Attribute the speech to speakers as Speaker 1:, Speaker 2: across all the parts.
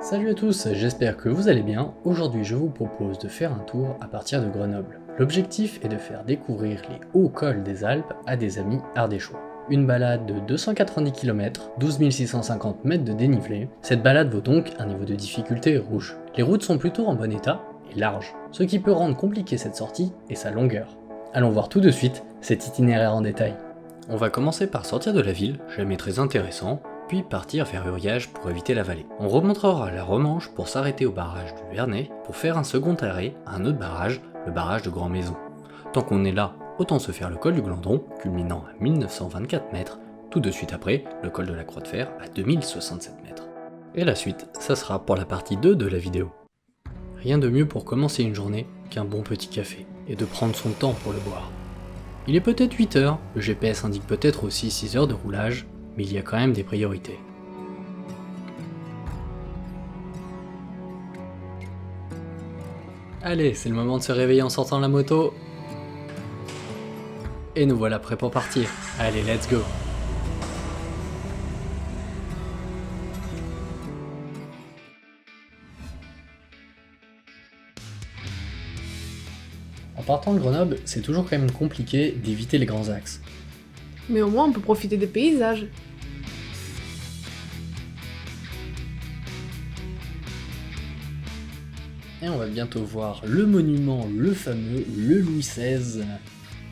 Speaker 1: Salut à tous, j'espère que vous allez bien. Aujourd'hui je vous propose de faire un tour à partir de Grenoble. L'objectif est de faire découvrir les hauts cols des Alpes à des amis ardéchois. Une balade de 290 km, 12 650 mètres de dénivelé, cette balade vaut donc un niveau de difficulté rouge. Les routes sont plutôt en bon état et larges, ce qui peut rendre compliqué cette sortie et sa longueur. Allons voir tout de suite cet itinéraire en détail. On va commencer par sortir de la ville, jamais très intéressant, puis partir vers Uriage pour éviter la vallée. On remontera la Romanche pour s'arrêter au barrage du Vernet pour faire un second arrêt à un autre barrage, le barrage de Grand Maison. Tant qu'on est là, autant se faire le col du Glandon, culminant à 1924 mètres, tout de suite après, le col de la Croix de Fer à 2067 mètres. Et la suite, ça sera pour la partie 2 de la vidéo. Rien de mieux pour commencer une journée qu'un bon petit café, et de prendre son temps pour le boire. Il est peut-être 8 heures, le GPS indique peut-être aussi 6 heures de roulage, mais il y a quand même des priorités. Allez, c'est le moment de se réveiller en sortant de la moto. Et nous voilà prêts pour partir. Allez, let's go. En partant de Grenoble, c'est toujours quand même compliqué d'éviter les grands axes.
Speaker 2: Mais au moins on peut profiter des paysages.
Speaker 1: Et on va bientôt voir le monument, le fameux, le Louis XVI.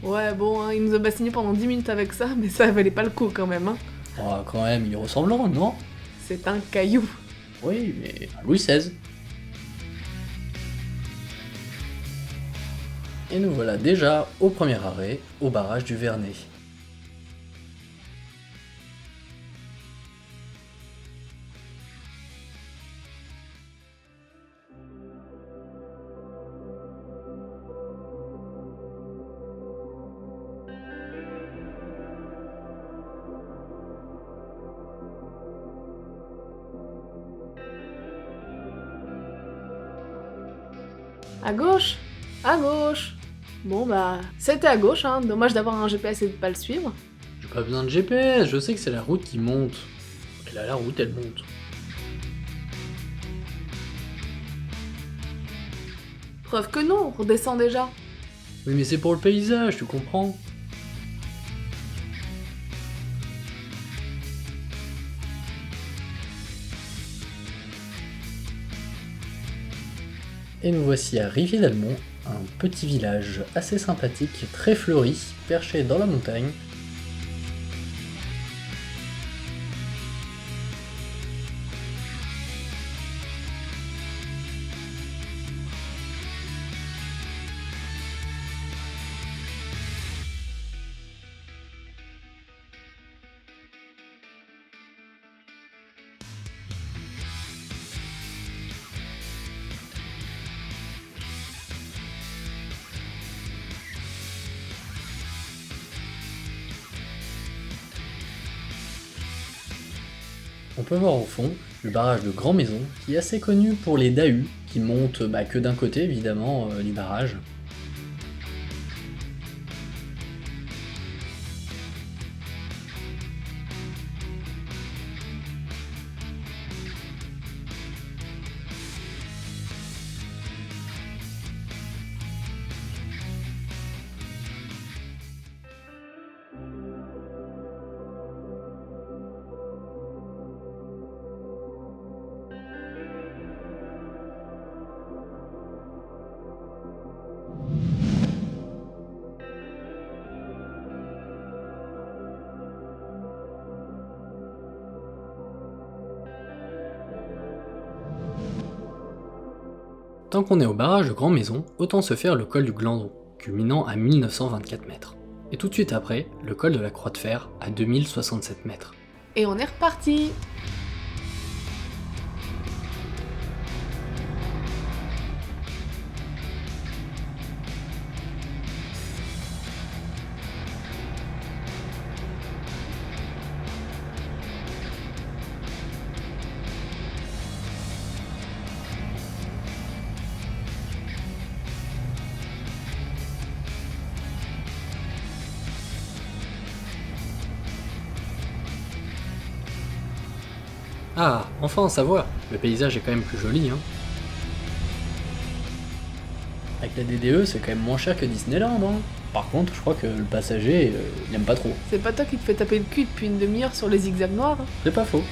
Speaker 2: Ouais bon, hein, il nous a bassiné pendant 10 minutes avec ça, mais ça valait pas le coup quand même. Hein.
Speaker 1: Oh, quand même, il est ressemblant, non?
Speaker 2: C'est un caillou.
Speaker 1: Oui, mais un Louis XVI. Et nous voilà déjà au premier arrêt, au barrage du Vernet.
Speaker 2: À gauche. À gauche. Bon bah, c'était à gauche, hein. Dommage d'avoir un GPS et de pas le suivre.
Speaker 1: J'ai pas besoin de GPS, je sais que c'est la route qui monte. Et là, la route, elle monte.
Speaker 2: Preuve que non, on redescend déjà.
Speaker 1: Oui, mais c'est pour le paysage, tu comprends? Et nous voici à Rivier-d'Almont, un petit village assez sympathique, très fleuri, perché dans la montagne. On peut voir au fond le barrage de Grand Maison, qui est assez connu pour les dahus, qui montent que d'un côté évidemment du barrage. Tant qu'on est au barrage de Grand Maison, autant se faire le col du Glandon, culminant à 1924 mètres. Et tout de suite après, le col de la Croix de Fer à 2067 mètres.
Speaker 2: Et on est reparti.
Speaker 1: Ah, enfin ça voit, le paysage est quand même plus joli, hein. Avec la DDE, c'est quand même moins cher que Disneyland, hein. Par contre, je crois que le passager, il aime pas trop.
Speaker 2: C'est pas toi qui te fais taper le cul depuis une demi-heure sur les zigzags noirs?
Speaker 1: C'est pas faux.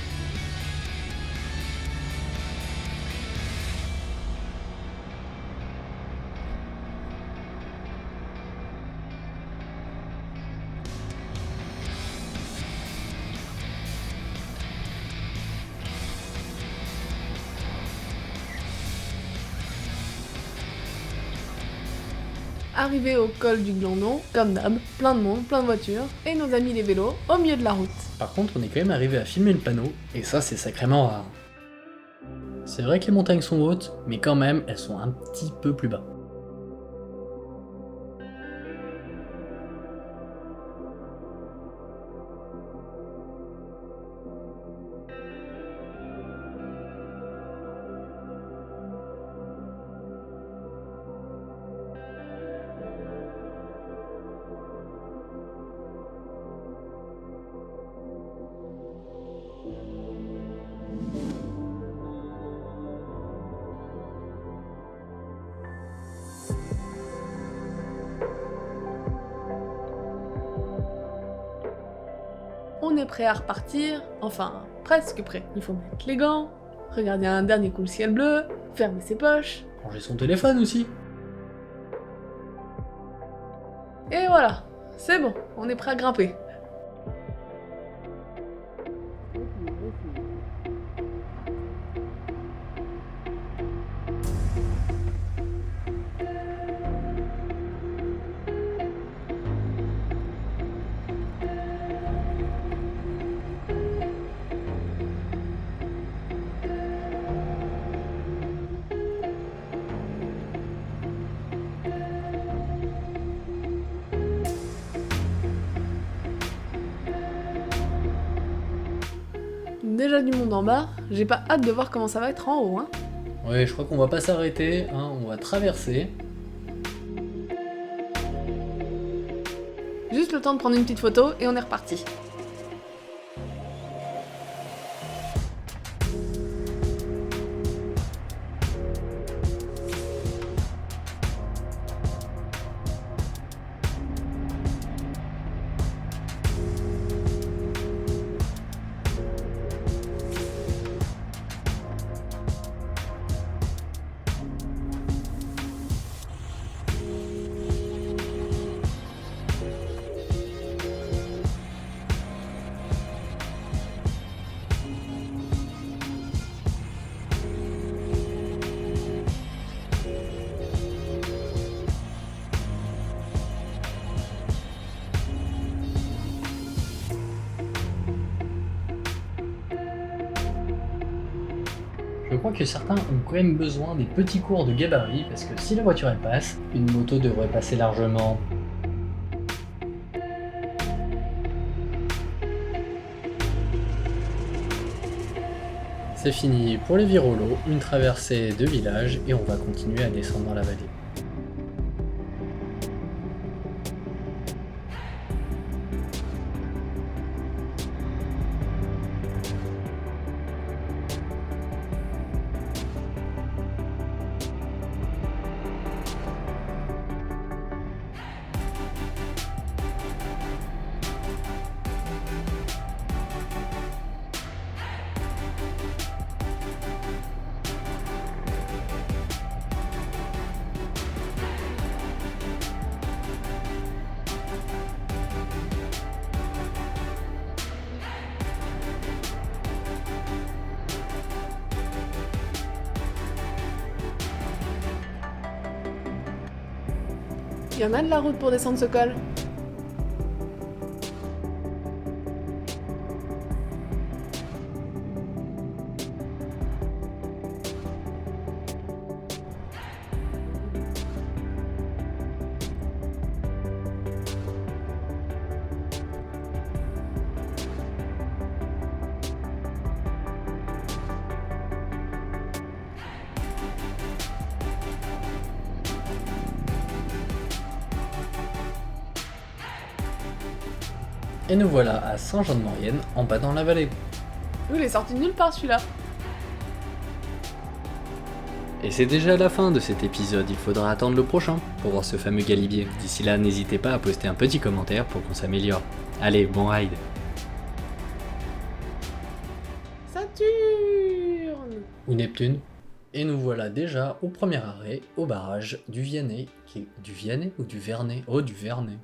Speaker 2: Arrivé au col du Glandon, comme d'hab, plein de monde, plein de voitures, et nos amis les vélos au milieu de la route.
Speaker 1: Par contre, on est quand même arrivé à filmer le panneau, et ça c'est sacrément rare. C'est vrai que les montagnes sont hautes, mais quand même, elles sont un petit peu plus bas.
Speaker 2: On est prêt à repartir, enfin, presque prêt. Il faut mettre les gants, regarder un dernier coup le ciel bleu, fermer ses poches,
Speaker 1: Ranger son téléphone aussi.
Speaker 2: et voilà, c'est bon, on est prêt à grimper. Déjà du monde en bas, j'ai pas hâte de voir comment ça va être en haut, hein.
Speaker 1: Ouais, je crois qu'on va pas s'arrêter, hein, on va traverser.
Speaker 2: Juste le temps de prendre une petite photo et on est reparti.
Speaker 1: Je crois que certains ont quand même besoin des petits cours de gabarit, parce que si la voiture elle passe, une moto devrait passer largement. C'est fini pour les Virolos, une traversée de village et on va continuer à descendre dans la vallée.
Speaker 2: Il y en a de la route pour descendre ce col.
Speaker 1: Et nous voilà à Saint-Jean-de-Maurienne, en bas dans la vallée.
Speaker 2: Oui, il est sorti de nulle part celui-là.
Speaker 1: Et c'est déjà la fin de cet épisode, il faudra attendre le prochain pour voir ce fameux galibier. D'ici là, n'hésitez pas à poster un petit commentaire pour qu'on s'améliore. Allez, bon ride.
Speaker 2: Saturne.
Speaker 1: Ou Neptune. Et nous voilà déjà au premier arrêt, au barrage du Vianney, qui est du Vianney ou du Vernet? Oh, du Vernet.